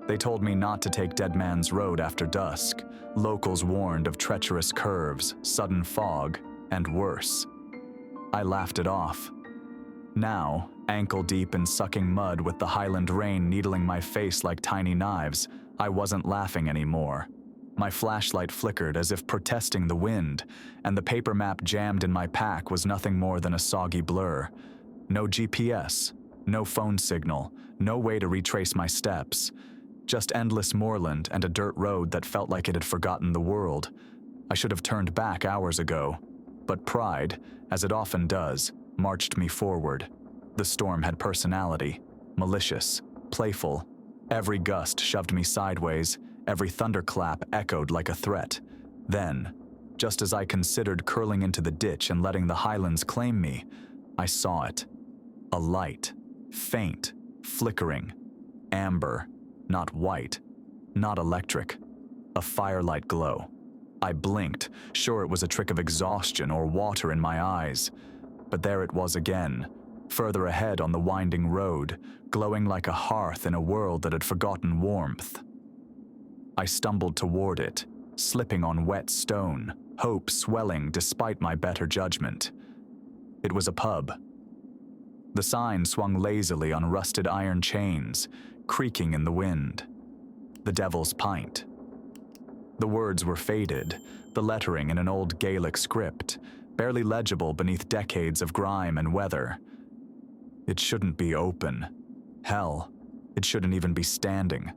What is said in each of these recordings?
They told me not to take Dead Man's Road after dusk. Locals warned of treacherous curves, sudden fog, and worse. I laughed it off. Now, ankle-deep in sucking mud with the Highland rain needling my face like tiny knives, I wasn't laughing anymore. My flashlight flickered as if protesting the wind, and the paper map jammed in my pack was nothing more than a soggy blur. No GPS, no phone signal, no way to retrace my steps. Just endless moorland and a dirt road that felt like it had forgotten the world. I should have turned back hours ago, but pride, as it often does, marched me forward. The storm had personality, malicious, playful. Every gust shoved me sideways, every thunderclap echoed like a threat. Then, just as I considered curling into the ditch and letting the Highlands claim me, I saw it. A light, faint, flickering, amber, not white, not electric, a firelight glow. I blinked, sure it was a trick of exhaustion or water in my eyes. But there it was again, further ahead on the winding road, glowing like a hearth in a world that had forgotten warmth. I stumbled toward it, slipping on wet stone, hope swelling despite my better judgment. It was a pub. The sign swung lazily on rusted iron chains, creaking in the wind. The Devil's Pint. The words were faded, the lettering in an old Gaelic script, barely legible beneath decades of grime and weather. It shouldn't be open. Hell, it shouldn't even be standing.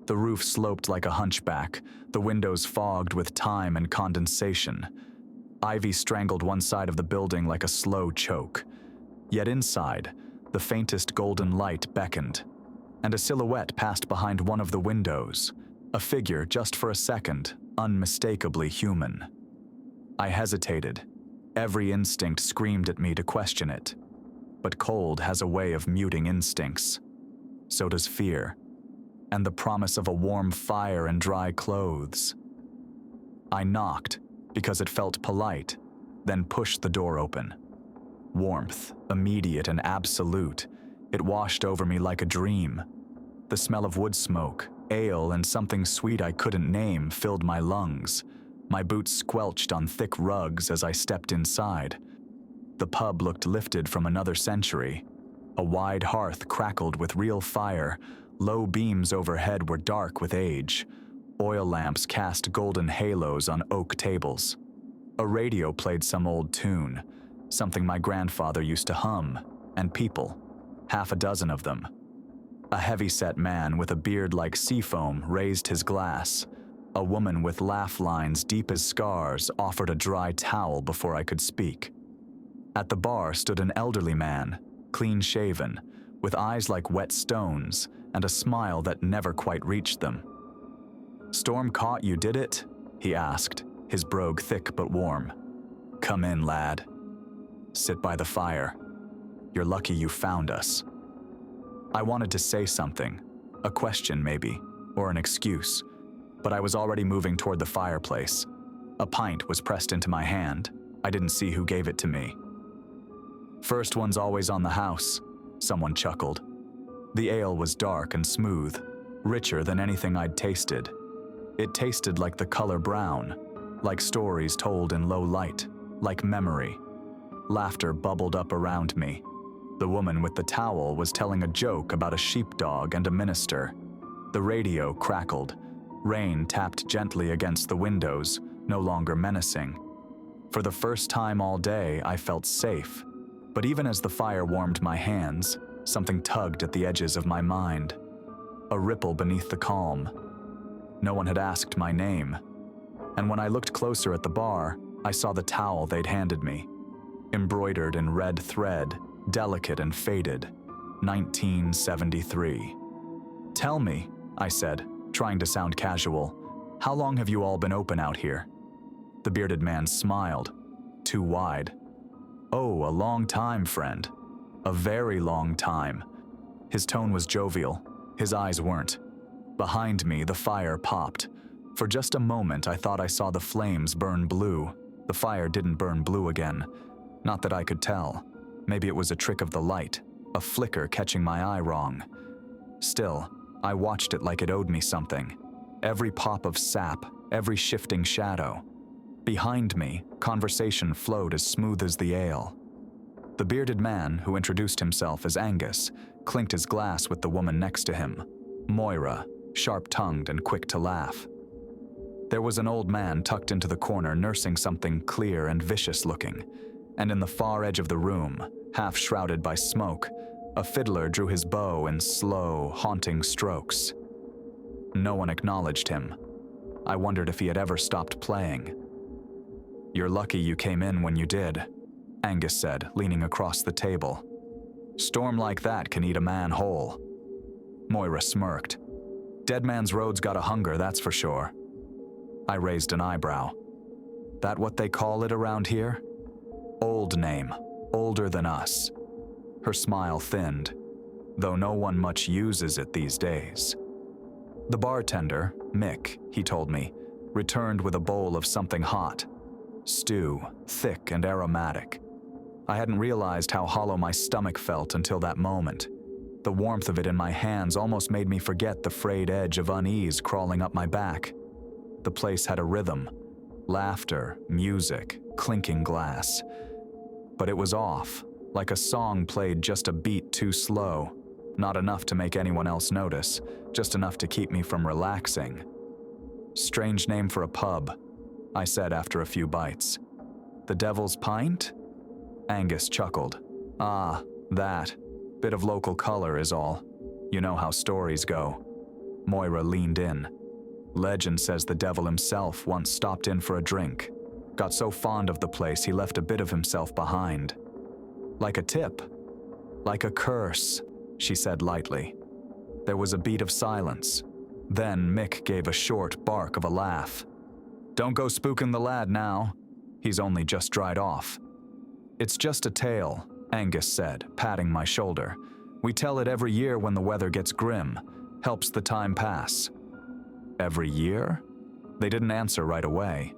The roof sloped like a hunchback, the windows fogged with time and condensation. Ivy strangled one side of the building like a slow choke. Yet inside, the faintest golden light beckoned, and a silhouette passed behind one of the windows, a figure just for a second, unmistakably human. I hesitated. Every instinct screamed at me to question it. But cold has a way of muting instincts. So does fear, and the promise of a warm fire and dry clothes. I knocked because it felt polite, then pushed the door open. Warmth, immediate and absolute, it washed over me like a dream. The smell of wood smoke, ale, and something sweet I couldn't name filled my lungs. My boots squelched on thick rugs as I stepped inside. The pub looked lifted from another century. A wide hearth crackled with real fire. Low beams overhead were dark with age. Oil lamps cast golden halos on oak tables. A radio played some old tune, something my grandfather used to hum, and people, half a dozen of them. A heavy-set man with a beard like seafoam raised his glass. A woman with laugh lines deep as scars offered a dry towel before I could speak. At the bar stood an elderly man, clean-shaven, with eyes like wet stones and a smile that never quite reached them. "Storm caught you, did it?" he asked, his brogue thick but warm. "Come in, lad. Sit by the fire. You're lucky you found us." I wanted to say something, a question maybe, or an excuse, but I was already moving toward the fireplace. A pint was pressed into my hand. I didn't see who gave it to me. "First one's always on the house," someone chuckled. The ale was dark and smooth, richer than anything I'd tasted. It tasted like the color brown, like stories told in low light, like memory. Laughter bubbled up around me. The woman with the towel was telling a joke about a sheepdog and a minister. The radio crackled. Rain tapped gently against the windows, no longer menacing. For the first time all day, I felt safe. But even as the fire warmed my hands, something tugged at the edges of my mind. A ripple beneath the calm. No one had asked my name. And when I looked closer at the bar, I saw the towel they'd handed me. Embroidered in red thread, delicate and faded. 1973. "Tell me," I said, trying to sound casual, "how long have you all been open out here?" The bearded man smiled, too wide. "Oh, a long time, friend. A very long time." His tone was jovial. His eyes weren't. Behind me, the fire popped. For just a moment, I thought I saw the flames burn blue. The fire didn't burn blue again. Not that I could tell. Maybe it was a trick of the light, a flicker catching my eye wrong. Still, I watched it like it owed me something. Every pop of sap, every shifting shadow. Behind me, conversation flowed as smooth as the ale. The bearded man, who introduced himself as Angus, clinked his glass with the woman next to him, Moira, sharp-tongued and quick to laugh. There was an old man tucked into the corner nursing something clear and vicious-looking, and in the far edge of the room, half shrouded by smoke, a fiddler drew his bow in slow, haunting strokes. No one acknowledged him. I wondered if he had ever stopped playing. "You're lucky you came in when you did," Angus said, leaning across the table. "Storm like that can eat a man whole." Moira smirked. "Dead Man's Road's got a hunger, that's for sure." I raised an eyebrow. "That what they call it around here?" "Old name, older than us." Her smile thinned, though no one much uses it these days. The bartender, Mick, he told me, returned with a bowl of something hot. Stew, thick and aromatic. I hadn't realized how hollow my stomach felt until that moment. The warmth of it in my hands almost made me forget the frayed edge of unease crawling up my back. The place had a rhythm. Laughter, music, clinking glass. But it was off, like a song played just a beat too slow. Not enough to make anyone else notice, just enough to keep me from relaxing. "Strange name for a pub," I said after a few bites. "The Devil's Pint?" Angus chuckled. "Ah, that. Bit of local color is all. You know how stories go." Moira leaned in. "Legend says the devil himself once stopped in for a drink. Got so fond of the place he left a bit of himself behind. Like a tip. Like a curse," she said lightly. There was a beat of silence. Then Mick gave a short bark of a laugh. "Don't go spooking the lad now. He's only just dried off." "It's just a tale," Angus said, patting my shoulder. "We tell it every year when the weather gets grim. Helps the time pass." "Every year?" They didn't answer right away.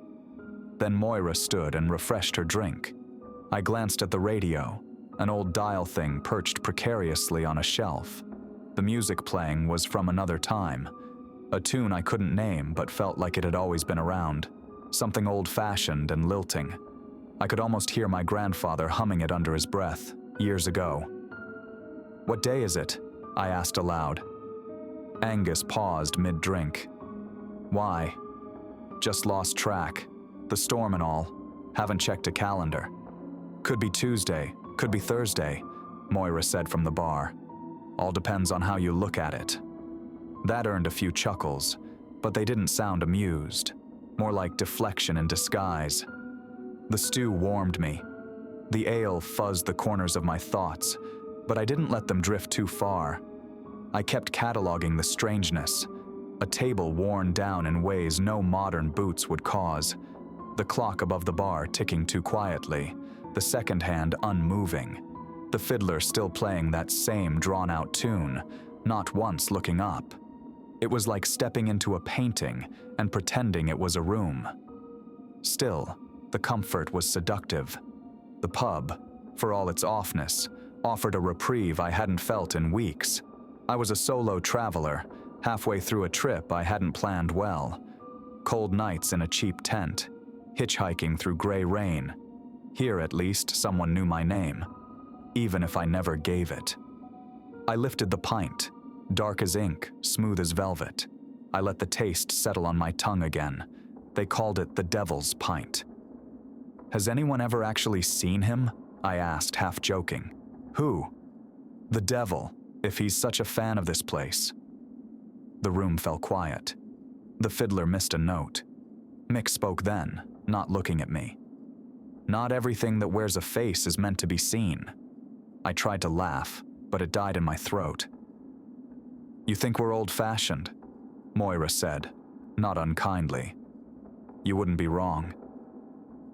Then Moira stood and refreshed her drink. I glanced at the radio, an old dial thing perched precariously on a shelf. The music playing was from another time. A tune I couldn't name but felt like it had always been around. Something old-fashioned and lilting. I could almost hear my grandfather humming it under his breath, years ago. "What day is it?" I asked aloud. Angus paused mid-drink. "Why?" "Just lost track. The storm and all. Haven't checked a calendar." "Could be Tuesday, could be Thursday," Moira said from the bar. "All depends on how you look at it." That earned a few chuckles, but they didn't sound amused. More like deflection in disguise. The stew warmed me. The ale fuzzed the corners of my thoughts, but I didn't let them drift too far. I kept cataloging the strangeness. A table worn down in ways no modern boots would cause. The clock above the bar ticking too quietly. The second hand unmoving. The fiddler still playing that same drawn-out tune, not once looking up. It was like stepping into a painting and pretending it was a room. Still, the comfort was seductive. The pub, for all its offness, offered a reprieve I hadn't felt in weeks. I was a solo traveler, halfway through a trip I hadn't planned well. Cold nights in a cheap tent, hitchhiking through gray rain. Here, at least, someone knew my name, even if I never gave it. I lifted the pint, dark as ink, smooth as velvet. I let the taste settle on my tongue again. They called it the Devil's Pint. "Has anyone ever actually seen him?" I asked, half joking. "Who?" "The devil, if he's such a fan of this place." The room fell quiet. The fiddler missed a note. Mick spoke then, not looking at me. "Not everything that wears a face is meant to be seen." I tried to laugh, but it died in my throat. "You think we're old-fashioned?" Moira said, not unkindly. "You wouldn't be wrong.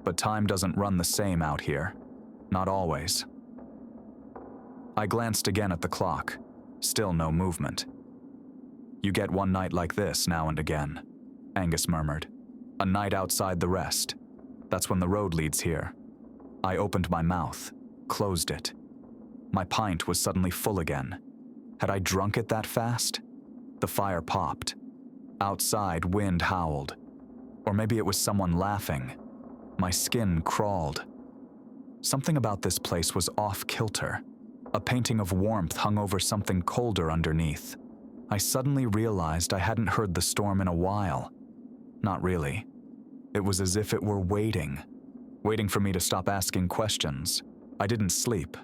But time doesn't run the same out here. Not always." I glanced again at the clock. Still no movement. "You get one night like this now and again," Angus murmured. "A night outside the rest. That's when the road leads here." I opened my mouth, closed it. My pint was suddenly full again. Had I drunk it that fast? The fire popped. Outside, wind howled. Or maybe it was someone laughing. My skin crawled. Something about this place was off-kilter. A painting of warmth hung over something colder underneath. I suddenly realized I hadn't heard the storm in a while. Not really. It was as if it were waiting for me to stop asking questions. I didn't sleep.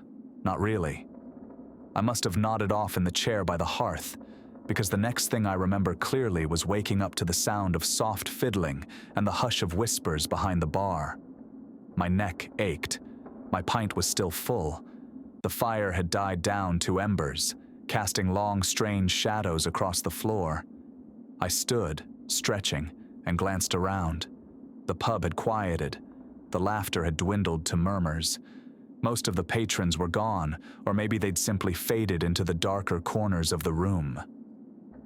Not really. I must have nodded off in the chair by the hearth, because the next thing I remember clearly was waking up to the sound of soft fiddling and the hush of whispers behind the bar. My neck ached. My pint was still full. The fire had died down to embers, casting long, strange shadows across the floor. I stood, stretching, and glanced around. The pub had quieted. The laughter had dwindled to murmurs. Most of the patrons were gone, or maybe they'd simply faded into the darker corners of the room.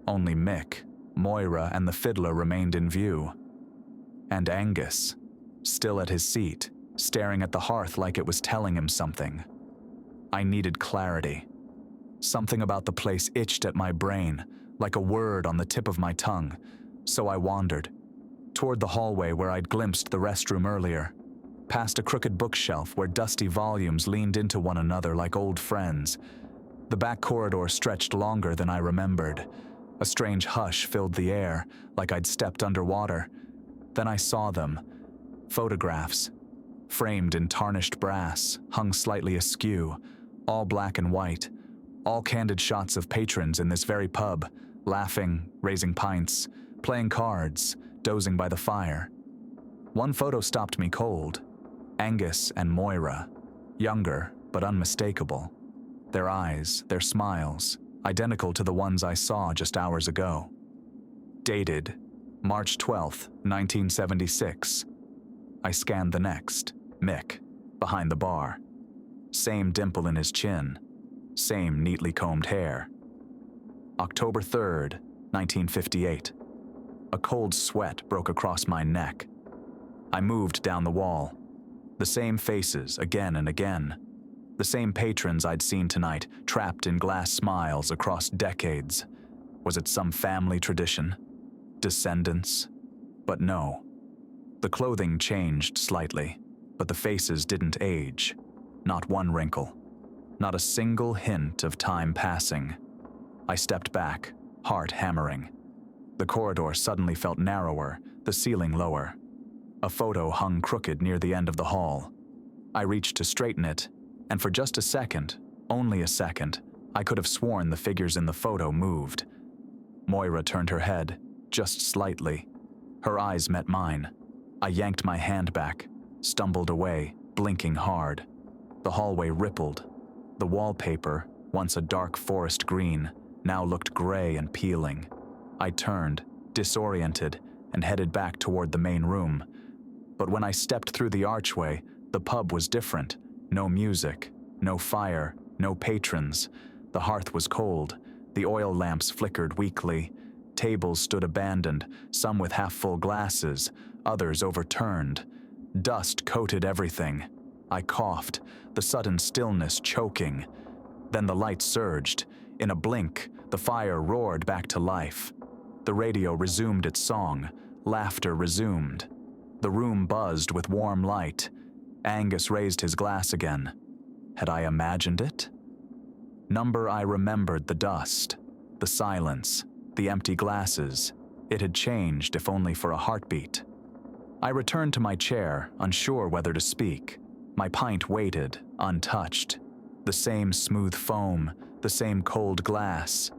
Only Mick, Moira, and the fiddler remained in view. And Angus, still at his seat, staring at the hearth like it was telling him something. I needed clarity. Something about the place itched at my brain, like a word on the tip of my tongue, so I wandered, toward the hallway where I'd glimpsed the restroom earlier, past a crooked bookshelf where dusty volumes leaned into one another like old friends. The back corridor stretched longer than I remembered. A strange hush filled the air, like I'd stepped underwater. Then I saw them. Photographs, framed in tarnished brass, hung slightly askew, all black and white, all candid shots of patrons in this very pub, laughing, raising pints, playing cards, dozing by the fire. One photo stopped me cold. Angus and Moira, younger but unmistakable. Their eyes, their smiles, identical to the ones I saw just hours ago. Dated, March 12th, 1976. I scanned the next, Mick, behind the bar. Same dimple in his chin, same neatly combed hair. October 3rd, 1958. A cold sweat broke across my neck. I moved down the wall. The same faces again and again. The same patrons I'd seen tonight, trapped in glass smiles across decades. Was it some family tradition? Descendants? But no. The clothing changed slightly, but the faces didn't age. Not one wrinkle. Not a single hint of time passing. I stepped back, heart hammering. The corridor suddenly felt narrower, the ceiling lower. A photo hung crooked near the end of the hall. I reached to straighten it, and for just a second, only a second, I could have sworn the figures in the photo moved. Moira turned her head, just slightly. Her eyes met mine. I yanked my hand back, stumbled away, blinking hard. The hallway rippled. The wallpaper, once a dark forest green, now looked gray and peeling. I turned, disoriented, and headed back toward the main room. But when I stepped through the archway, the pub was different. No music, no fire, no patrons. The hearth was cold. The oil lamps flickered weakly. Tables stood abandoned, some with half-full glasses, others overturned. Dust coated everything. I coughed, the sudden stillness choking. Then the light surged. In a blink, the fire roared back to life. The radio resumed its song. Laughter resumed. The room buzzed with warm light. Angus raised his glass again. Had I imagined it? I remembered the dust, the silence, the empty glasses. It had changed, if only for a heartbeat. I returned to my chair, unsure whether to speak. My pint waited, untouched. The same smooth foam, the same cold glass.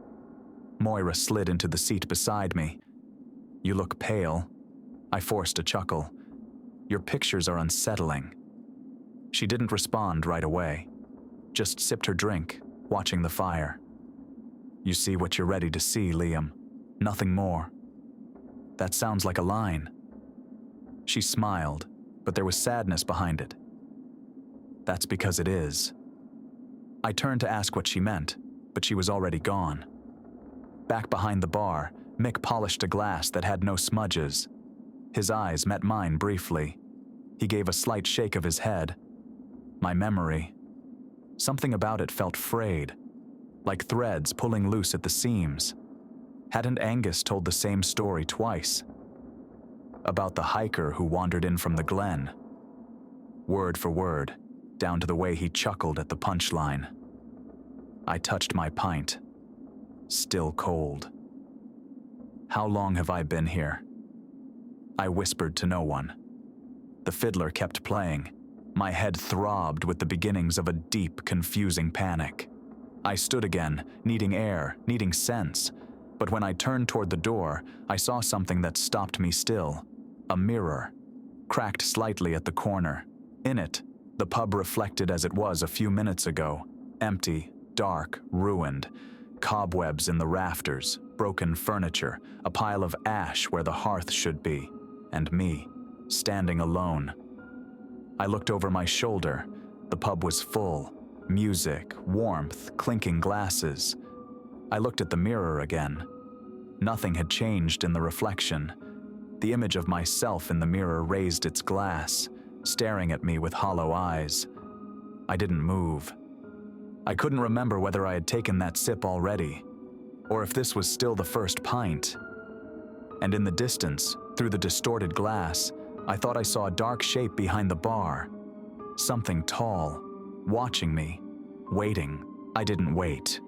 Moira slid into the seat beside me. "You look pale." I forced a chuckle. "Your pictures are unsettling." She didn't respond right away. Just sipped her drink, watching the fire. "You see what you're ready to see, Liam. Nothing more." "That sounds like a line." She smiled, but there was sadness behind it. "That's because it is." I turned to ask what she meant, but she was already gone. Back behind the bar, Mick polished a glass that had no smudges. His eyes met mine briefly. He gave a slight shake of his head. My memory. Something about it felt frayed, like threads pulling loose at the seams. Hadn't Angus told the same story twice? About the hiker who wandered in from the glen. Word for word, down to the way he chuckled at the punchline. I touched my pint. Still cold. How long have I been here? I whispered to no one. The fiddler kept playing. My head throbbed with the beginnings of a deep, confusing panic. I stood again, needing air, needing sense. But when I turned toward the door, I saw something that stopped me still. A mirror, cracked slightly at the corner. In it, the pub reflected as it was a few minutes ago. Empty, dark, ruined. Cobwebs in the rafters, broken furniture, a pile of ash where the hearth should be, and me, standing alone. I looked over my shoulder. The pub was full. Music, warmth, clinking glasses. I looked at the mirror again. Nothing had changed in the reflection. The image of myself in the mirror raised its glass, staring at me with hollow eyes. I didn't move. I couldn't remember whether I had taken that sip already, or if this was still the first pint. And in the distance, through the distorted glass, I thought I saw a dark shape behind the bar. Something tall, watching me, waiting. I didn't wait.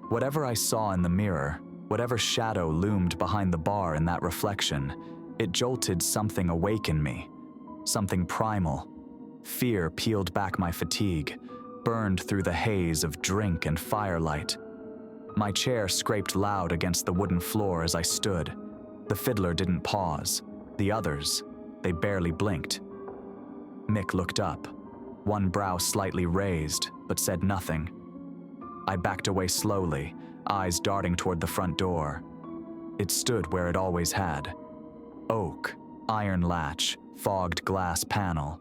Whatever I saw in the mirror, whatever shadow loomed behind the bar in that reflection, it jolted something awake in me, something primal. Fear peeled back my fatigue, burned through the haze of drink and firelight. My chair scraped loud against the wooden floor as I stood. The fiddler didn't pause. The others, they barely blinked. Mick looked up, one brow slightly raised, but said nothing. I backed away slowly, eyes darting toward the front door. It stood where it always had. Oak, iron latch, fogged glass panel.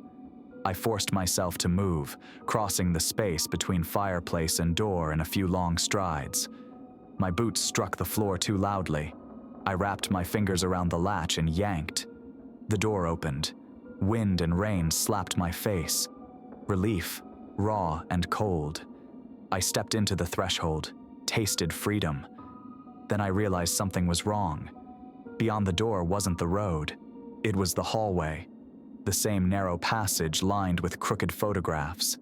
I forced myself to move, crossing the space between fireplace and door in a few long strides. My boots struck the floor too loudly. I wrapped my fingers around the latch and yanked. The door opened. Wind and rain slapped my face. Relief, raw and cold. I stepped into the threshold, tasted freedom. Then I realized something was wrong. Beyond the door wasn't the road. It was the hallway. The same narrow passage lined with crooked photographs.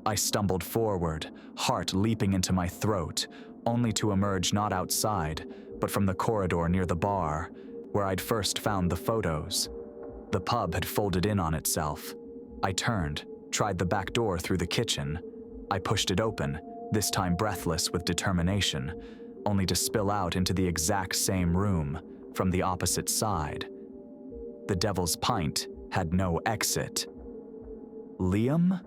I stumbled forward, heart leaping into my throat, only to emerge not outside, but from the corridor near the bar, where I'd first found the photos. The pub had folded in on itself. I turned, tried the back door through the kitchen. I pushed it open, this time breathless with determination, only to spill out into the exact same room, from the opposite side. The Devil's Pint had no exit. Liam?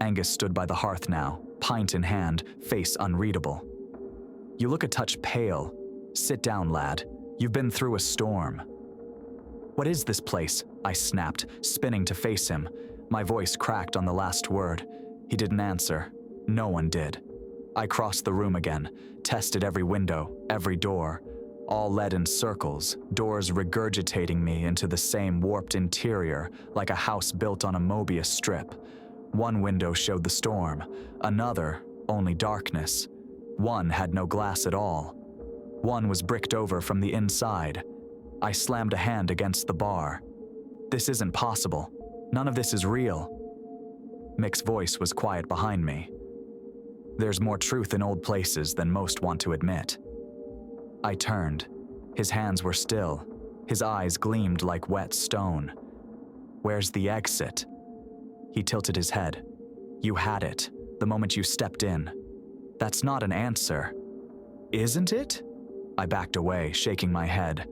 Angus stood by the hearth now, pint in hand, face unreadable. You look a touch pale. Sit down, lad. You've been through a storm. What is this place? I snapped, spinning to face him. My voice cracked on the last word. He didn't answer. No one did. I crossed the room again, tested every window, every door. All led in circles, doors regurgitating me into the same warped interior, like a house built on a Mobius strip. One window showed the storm, another, only darkness. One had no glass at all. One was bricked over from the inside. I slammed a hand against the bar. This isn't possible. None of this is real. Mick's voice was quiet behind me. There's more truth in old places than most want to admit. I turned. His hands were still. His eyes gleamed like wet stone. Where's the exit? He tilted his head. You had it, the moment you stepped in. That's not an answer. Isn't it? I backed away, shaking my head.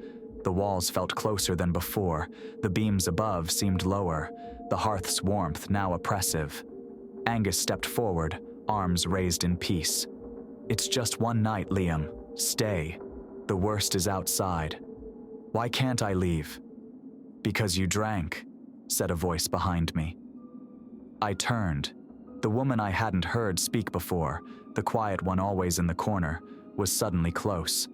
The walls felt closer than before. The beams above seemed lower, the hearth's warmth now oppressive. Angus stepped forward, arms raised in peace. It's just one night, Liam. Stay. The worst is outside. Why can't I leave? Because you drank, said a voice behind me. I turned. The woman I hadn't heard speak before, the quiet one always in the corner, was suddenly close.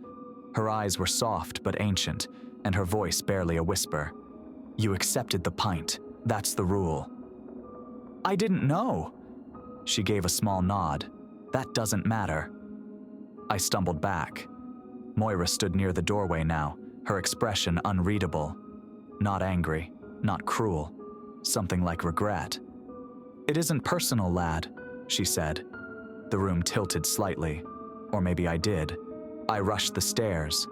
Her eyes were soft but ancient, and her voice barely a whisper. You accepted the pint. That's the rule. I didn't know. She gave a small nod. That doesn't matter. I stumbled back. Moira stood near the doorway now, her expression unreadable. Not angry, not cruel, something like regret. "It isn't personal, lad," she said. The room tilted slightly, or maybe I did. I rushed the stairs.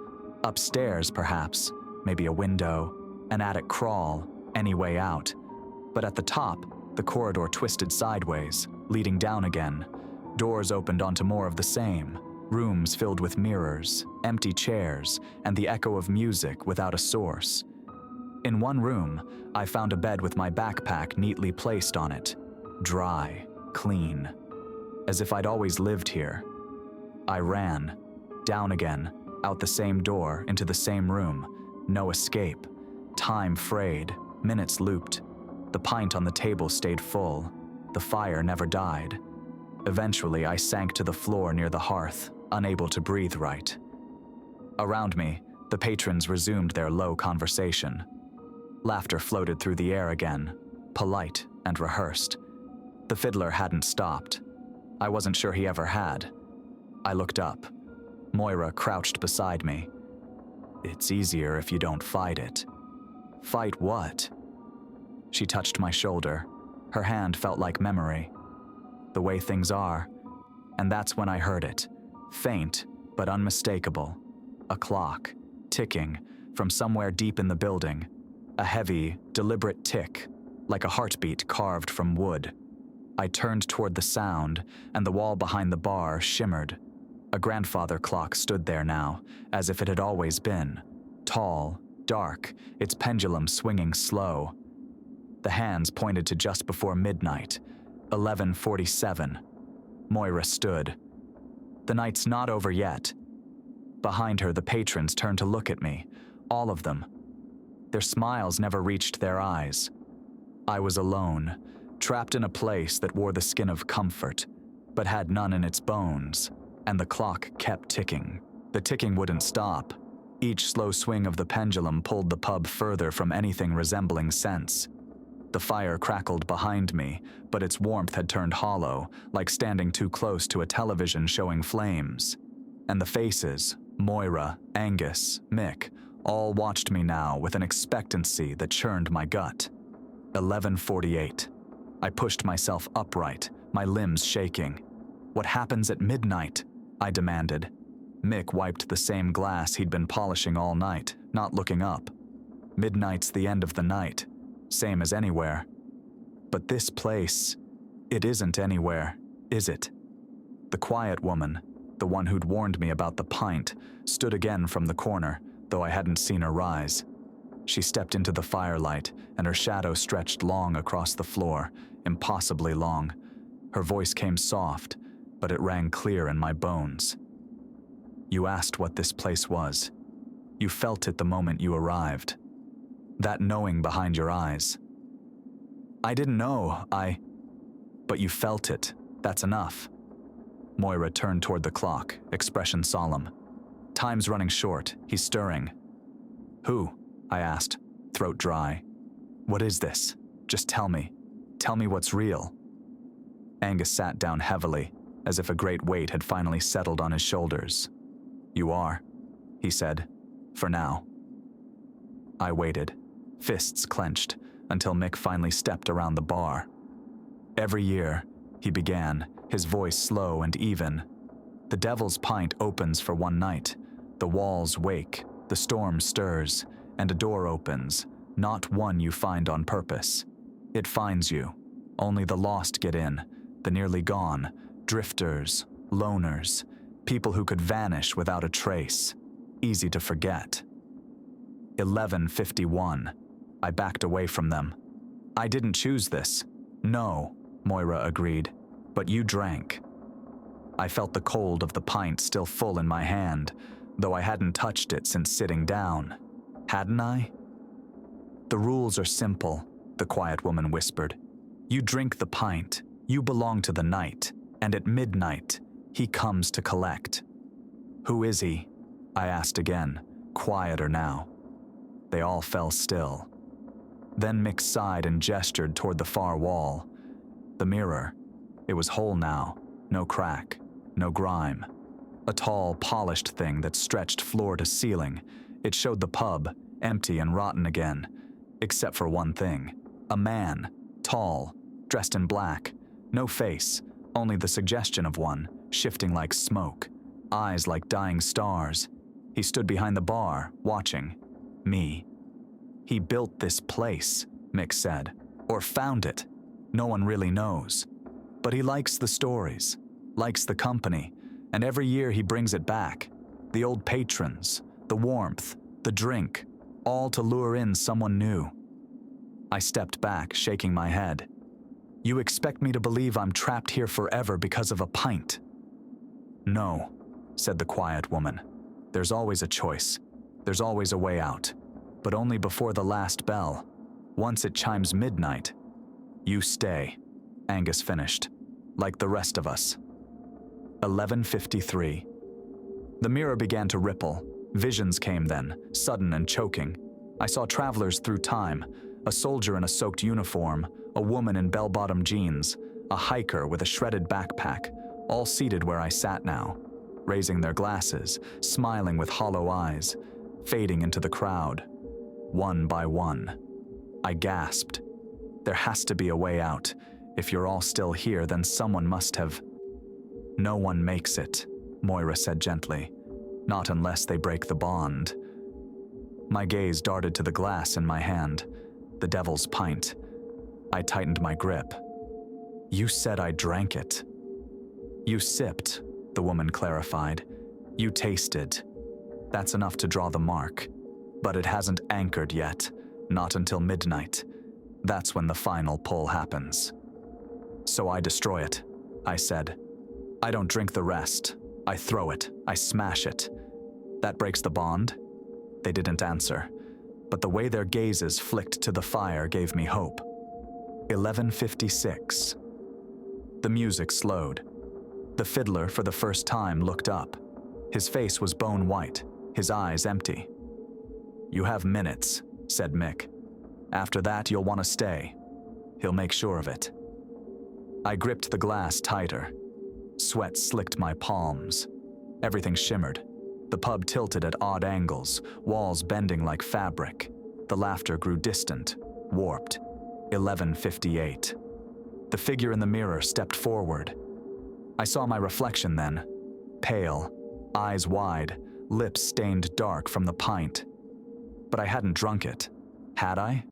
Upstairs, perhaps, maybe a window, an attic crawl, any way out. But at the top, the corridor twisted sideways, leading down again. Doors opened onto more of the same, rooms filled with mirrors, empty chairs, and the echo of music without a source. In one room, I found a bed with my backpack neatly placed on it. Dry, clean, as if I'd always lived here. I ran, down again, out the same door, into the same room. No escape. Time frayed, minutes looped. The pint on the table stayed full. The fire never died. Eventually, I sank to the floor near the hearth, unable to breathe right. Around me, the patrons resumed their low conversation. Laughter floated through the air again, polite and rehearsed. The fiddler hadn't stopped. I wasn't sure he ever had. I looked up. Moira crouched beside me. "It's easier if you don't fight it." "Fight what?" She touched my shoulder. Her hand felt like memory. "The way things are." And that's when I heard it. Faint, but unmistakable. A clock, ticking, from somewhere deep in the building. A heavy, deliberate tick, like a heartbeat carved from wood. I turned toward the sound, and the wall behind the bar shimmered. A grandfather clock stood there now, as if it had always been. Tall, dark, its pendulum swinging slow. The hands pointed to just before midnight, 11:47. Moira stood. "The night's not over yet." Behind her, the patrons turned to look at me, all of them. Their smiles never reached their eyes. I was alone, trapped in a place that wore the skin of comfort, but had none in its bones, and the clock kept ticking. The ticking wouldn't stop. Each slow swing of the pendulum pulled the pub further from anything resembling sense. The fire crackled behind me, but its warmth had turned hollow, like standing too close to a television showing flames. And the faces, Moira, Angus, Mick, all watched me now with an expectancy that churned my gut. 11:48. I pushed myself upright, my limbs shaking. "What happens at midnight?" I demanded. Mick wiped the same glass he'd been polishing all night, not looking up. "Midnight's the end of the night, same as anywhere." "But this place, it isn't anywhere, is it?" The quiet woman, the one who'd warned me about the pint, stood again from the corner, though I hadn't seen her rise. She stepped into the firelight, and her shadow stretched long across the floor, impossibly long. Her voice came soft, but it rang clear in my bones. "You asked what this place was. You felt it the moment you arrived. That knowing behind your eyes." "I didn't know, But you felt it. That's enough." Moira turned toward the clock, expression solemn. "Time's running short. He's stirring." "Who?" I asked, throat dry. "What is this? Just tell me. Tell me what's real." Angus sat down heavily, as if a great weight had finally settled on his shoulders. "You are," he said, "for now." I waited, fists clenched, until Mick finally stepped around the bar. "Every year," he began, his voice slow and even, "the Devil's Pint opens for one night. The walls wake, the storm stirs, and a door opens, not one you find on purpose. It finds you. Only the lost get in, the nearly gone, drifters, loners, people who could vanish without a trace, easy to forget." 11:51. I backed away from them. "I didn't choose this." "No," Moira agreed, "but you drank." I felt the cold of the pint still full in my hand, though I hadn't touched it since sitting down. Hadn't I? "The rules are simple," the quiet woman whispered. "You drink the pint, you belong to the night, and at midnight, he comes to collect." "Who is he?" I asked again, quieter now. They all fell still. Then Mick sighed and gestured toward the far wall. The mirror. It was whole now, no crack, no grime. A tall, polished thing that stretched floor to ceiling. It showed the pub, empty and rotten again, except for one thing. A man, tall, dressed in black, no face, only the suggestion of one, shifting like smoke, eyes like dying stars. He stood behind the bar, watching me. He built this place, Mick said, or found it. No one really knows. But he likes the stories, likes the company, and every year he brings it back. The old patrons, the warmth, the drink, all to lure in someone new. I stepped back, shaking my head. You expect me to believe I'm trapped here forever because of a pint? No, said the quiet woman. There's always a choice. There's always a way out. But only before the last bell. Once it chimes midnight. You stay, Angus finished, like the rest of us. 11:53. The mirror began to ripple. Visions came then, sudden and choking. I saw travelers through time, a soldier in a soaked uniform, a woman in bell-bottom jeans, a hiker with a shredded backpack, all seated where I sat now, raising their glasses, smiling with hollow eyes, fading into the crowd, one by one. I gasped. There has to be a way out. If you're all still here, then someone must have. No one makes it, Moira said gently. Not unless they break the bond. My gaze darted to the glass in my hand, the devil's pint. I tightened my grip. You said I drank it. You sipped, the woman clarified. You tasted. That's enough to draw the mark. But it hasn't anchored yet, not until midnight. That's when the final pull happens. So I destroy it, I said. I don't drink the rest. I throw it. I smash it. That breaks the bond? They didn't answer, but the way their gazes flicked to the fire gave me hope. 11:56. The music slowed. The fiddler, for the first time, looked up. His face was bone white, his eyes empty. You have minutes, said Mick. After that, you'll want to stay. He'll make sure of it. I gripped the glass tighter. Sweat slicked my palms. Everything shimmered. The pub tilted at odd angles, walls bending like fabric. The laughter grew distant, warped. 11:58. The figure in the mirror stepped forward. I saw my reflection then, pale, eyes wide, lips stained dark from the pint. But I hadn't drunk it, had I?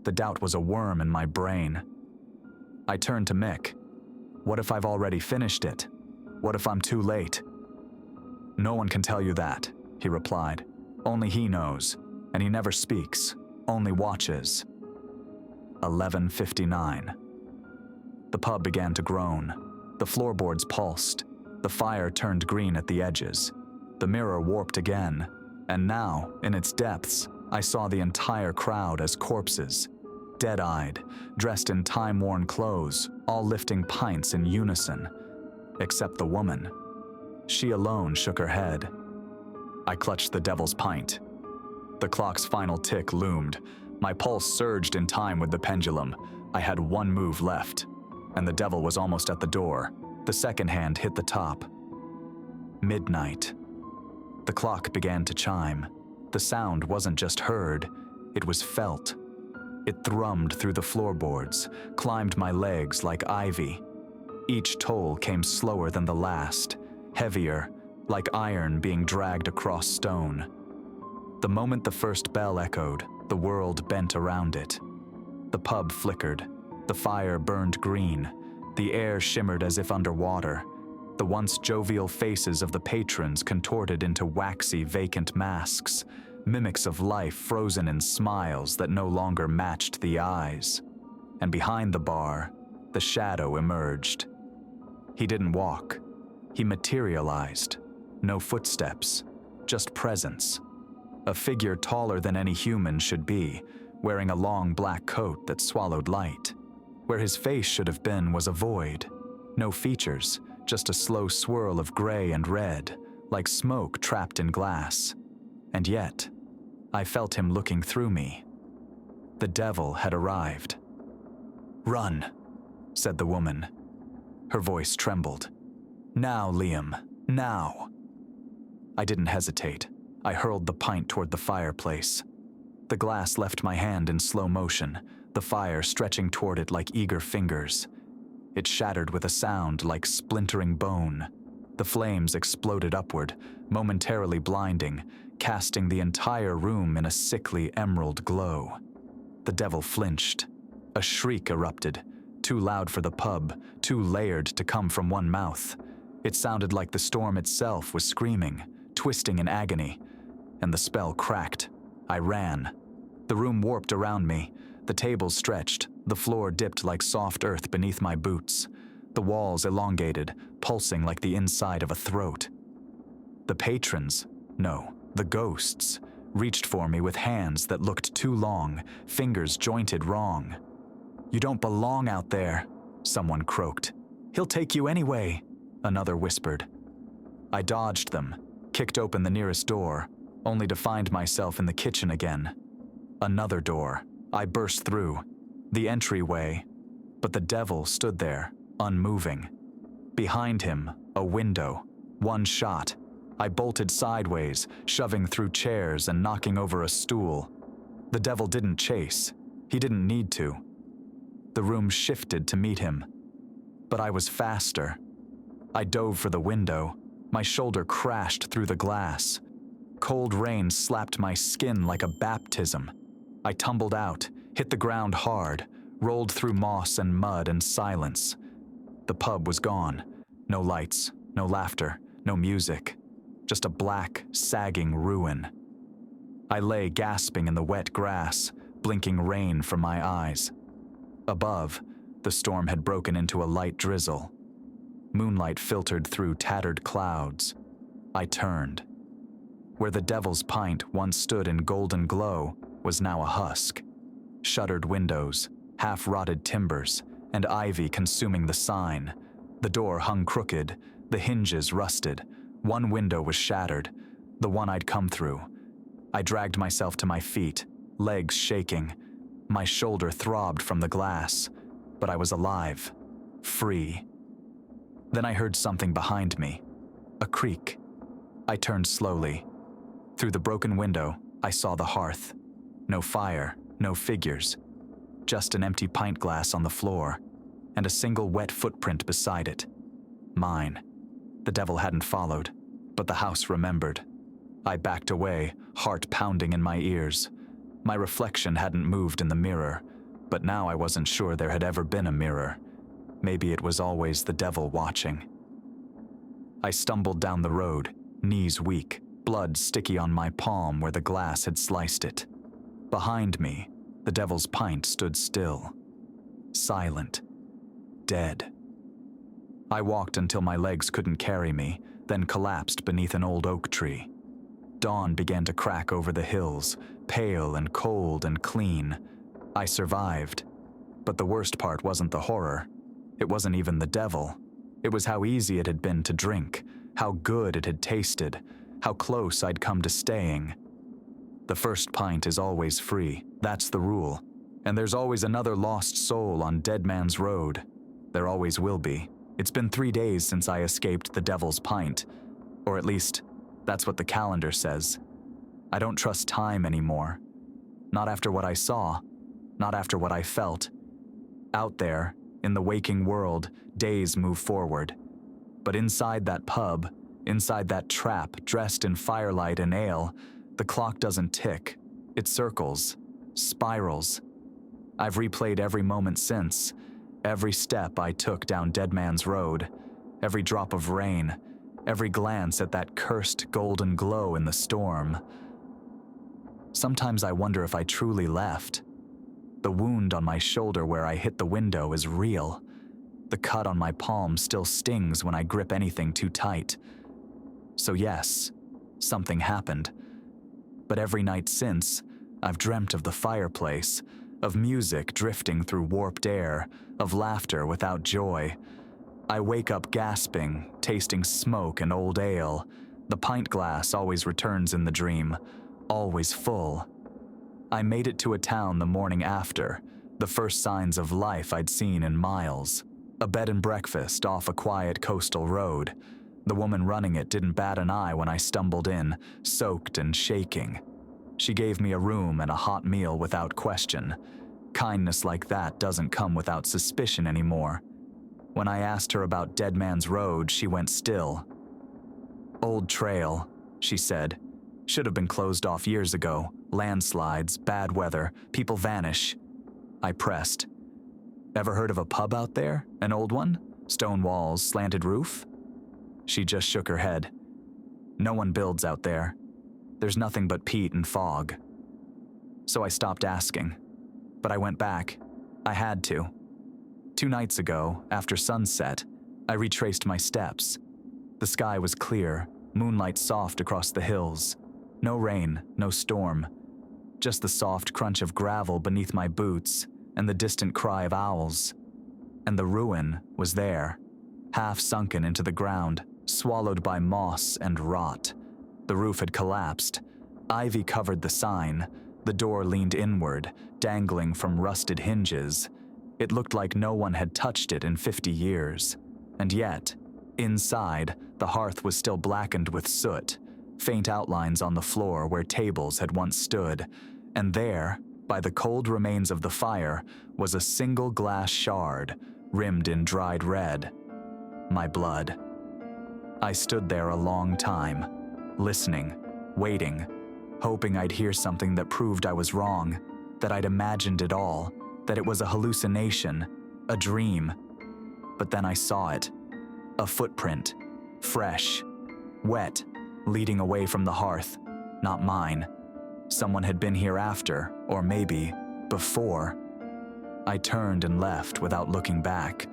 The doubt was a worm in my brain. I turned to Mick. What if I've already finished it? What if I'm too late? No one can tell you that, he replied. Only he knows, and he never speaks, only watches. 11:59. The pub began to groan. The floorboards pulsed. The fire turned green at the edges. The mirror warped again, and now, in its depths, I saw the entire crowd as corpses, dead-eyed, dressed in time-worn clothes, all lifting pints in unison, except the woman. She alone shook her head. I clutched the devil's pint. The clock's final tick loomed. My pulse surged in time with the pendulum. I had one move left, and the devil was almost at the door. The second hand hit the top. Midnight. The clock began to chime. The sound wasn't just heard, it was felt. It thrummed through the floorboards, climbed my legs like ivy. Each toll came slower than the last, heavier, like iron being dragged across stone. The moment the first bell echoed, the world bent around it. The pub flickered. The fire burned green. The air shimmered as if underwater. The once jovial faces of the patrons contorted into waxy, vacant masks, mimics of life frozen in smiles that no longer matched the eyes. And behind the bar, the shadow emerged. He didn't walk. He materialized. No footsteps, just presence. A figure taller than any human should be, wearing a long black coat that swallowed light. Where his face should have been was a void. No features, just a slow swirl of gray and red, like smoke trapped in glass. And yet, I felt him looking through me. The devil had arrived. "Run," said the woman. Her voice trembled. "Now, Liam, now." I didn't hesitate. I hurled the pint toward the fireplace. The glass left my hand in slow motion, the fire stretching toward it like eager fingers. It shattered with a sound like splintering bone. The flames exploded upward, momentarily blinding, casting the entire room in a sickly emerald glow. The devil flinched. A shriek erupted, too loud for the pub, too layered to come from one mouth. It sounded like the storm itself was screaming, twisting in agony, and the spell cracked. I ran. The room warped around me. The tables stretched, the floor dipped like soft earth beneath my boots. The walls elongated, pulsing like the inside of a throat. The patrons, no, the ghosts, reached for me with hands that looked too long, fingers jointed wrong. "You don't belong out there," someone croaked. "He'll take you anyway," another whispered. I dodged them, kicked open the nearest door, only to find myself in the kitchen again. Another door. I burst through. The entryway. But the devil stood there, unmoving. Behind him, a window. One shot. I bolted sideways, shoving through chairs and knocking over a stool. The devil didn't chase. He didn't need to. The room shifted to meet him. But I was faster. I dove for the window. My shoulder crashed through the glass. Cold rain slapped my skin like a baptism. I tumbled out, hit the ground hard, rolled through moss and mud and silence. The pub was gone. No lights, no laughter, no music. Just a black, sagging ruin. I lay gasping in the wet grass, blinking rain from my eyes. Above, the storm had broken into a light drizzle. Moonlight filtered through tattered clouds. I turned. Where the devil's pint once stood in golden glow was now a husk. Shuttered windows, half-rotted timbers, and ivy consuming the sign. The door hung crooked, the hinges rusted. One window was shattered, the one I'd come through. I dragged myself to my feet, legs shaking. My shoulder throbbed from the glass, but I was alive, free. Then I heard something behind me, a creak. I turned slowly. Through the broken window, I saw the hearth. No fire, no figures, just an empty pint glass on the floor, and a single wet footprint beside it. Mine. The devil hadn't followed, but the house remembered. I backed away, heart pounding in my ears. My reflection hadn't moved in the mirror, but now I wasn't sure there had ever been a mirror. Maybe it was always the devil watching. I stumbled down the road, knees weak, blood sticky on my palm where the glass had sliced it. Behind me, the devil's pint stood still. Silent. Dead. I walked until my legs couldn't carry me, then collapsed beneath an old oak tree. Dawn began to crack over the hills, pale and cold and clean. I survived. But the worst part wasn't the horror. It wasn't even the devil. It was how easy it had been to drink, how good it had tasted, how close I'd come to staying. The first pint is always free, that's the rule. And there's always another lost soul on Dead Man's Road. There always will be. It's been 3 days since I escaped the devil's pint. Or at least, that's what the calendar says. I don't trust time anymore. Not after what I saw. Not after what I felt. Out there, in the waking world, days move forward. But inside that pub, inside that trap dressed in firelight and ale, the clock doesn't tick. It circles, spirals. I've replayed every moment since, every step I took down Dead Man's Road, every drop of rain, every glance at that cursed golden glow in the storm. Sometimes I wonder if I truly left. The wound on my shoulder where I hit the window is real. The cut on my palm still stings when I grip anything too tight. So yes, something happened. But every night since, I've dreamt of the fireplace, of music drifting through warped air, of laughter without joy. I wake up gasping, tasting smoke and old ale. The pint glass always returns in the dream, always full. I made it to a town the morning after, the first signs of life I'd seen in miles. A bed and breakfast off a quiet coastal road. The woman running it didn't bat an eye when I stumbled in, soaked and shaking. She gave me a room and a hot meal without question. Kindness like that doesn't come without suspicion anymore. When I asked her about Dead Man's Road, she went still. "Old trail," she said. "Should have been closed off years ago. Landslides, bad weather, people vanish." I pressed. "Ever heard of a pub out there? An old one? Stone walls, slanted roof?" She just shook her head. "No one builds out there. There's nothing but peat and fog." So I stopped asking. But I went back. I had to. 2 nights ago, after sunset, I retraced my steps. The sky was clear, moonlight soft across the hills. No rain, no storm. Just the soft crunch of gravel beneath my boots and the distant cry of owls. And the ruin was there, half sunken into the ground, swallowed by moss and rot. The roof had collapsed. Ivy covered the sign. The door leaned inward, dangling from rusted hinges. It looked like no one had touched it in 50 years. And yet, inside, the hearth was still blackened with soot, faint outlines on the floor where tables had once stood. And there, by the cold remains of the fire, was a single glass shard, rimmed in dried red. My blood. I stood there a long time, listening, waiting, hoping I'd hear something that proved I was wrong, that I'd imagined it all, that it was a hallucination, a dream. But then I saw it. A footprint, fresh, wet, leading away from the hearth, not mine. Someone had been here after, or maybe before. I turned and left without looking back.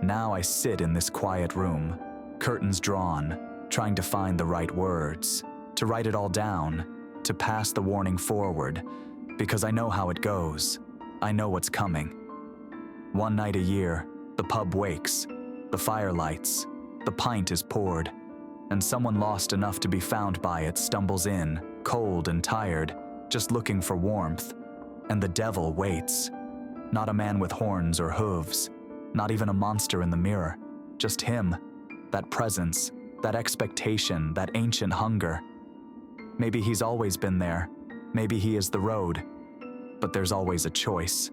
Now I sit in this quiet room, curtains drawn, trying to find the right words, to write it all down, to pass the warning forward, because I know how it goes. I know what's coming. 1 night a year, the pub wakes, the fire lights, the pint is poured, and someone lost enough to be found by it stumbles in, cold and tired, just looking for warmth, and the devil waits. Not a man with horns or hooves, not even a monster in the mirror, just him, that presence, that expectation, that ancient hunger. Maybe he's always been there, maybe he is the road, but there's always a choice.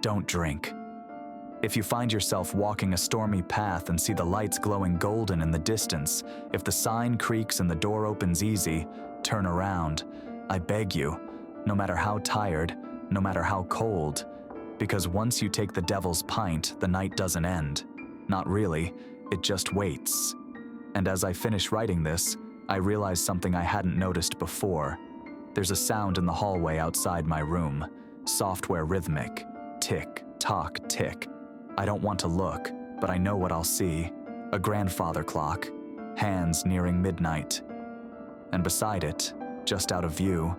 Don't drink. If you find yourself walking a stormy path and see the lights glowing golden in the distance, if the sign creaks and the door opens easy, turn around. I beg you, no matter how tired, no matter how cold, because once you take the devil's pint, the night doesn't end. Not really, it just waits. And as I finish writing this, I realize something I hadn't noticed before. There's a sound in the hallway outside my room, software rhythmic, tick, tock, tick. I don't want to look, but I know what I'll see. A grandfather clock, hands nearing midnight. And beside it, just out of view,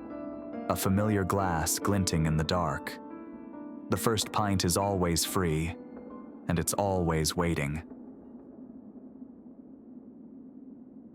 a familiar glass glinting in the dark. The first pint is always free, and it's always waiting.